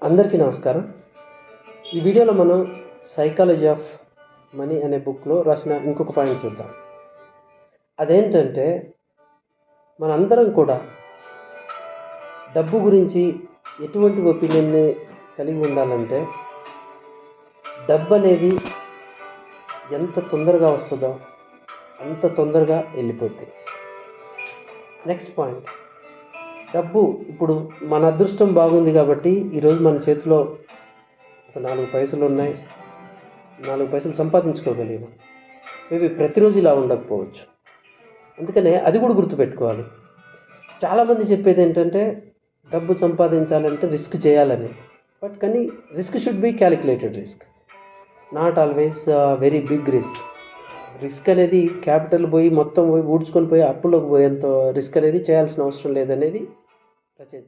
అందరికీ నమస్కారం. ఈ వీడియోలో మనం సైకాలజీ ఆఫ్ మనీ అనే బుక్లో రాసిన ఇంకొక పాయింట్ చూద్దాం. అదేంటంటే మనందరం కూడా డబ్బు గురించి ఎటువంటి ఒపీనియన్ని కలిగి ఉండాలంటే డబ్బు అనేది ఎంత తొందరగా వస్తుందో అంత తొందరగా వెళ్ళిపోద్ది. నెక్స్ట్ పాయింట్, డబ్బు ఇప్పుడు మన అదృష్టం బాగుంది కాబట్టి ఈరోజు మన చేతిలో ఒక 4 పైసలు ఉన్నాయి, 4 పైసలు సంపాదించుకోగలిగినాం. మేబీ ప్రతిరోజు ఇలా ఉండకపోవచ్చు. అందుకనే అది కూడా గుర్తుపెట్టుకోవాలి. చాలామంది చెప్పేది ఏంటంటే డబ్బు సంపాదించాలంటే రిస్క్ చేయాలని. బట్ కానీ risk should be calculated risk, not always very big risk. Risk అనేది క్యాపిటల్ మొత్తం ఊడ్చుకొని పోయి అప్పులోకి పోయేంత రిస్క్ అనేది చేయాల్సిన అవసరం లేదనేది రచయిత.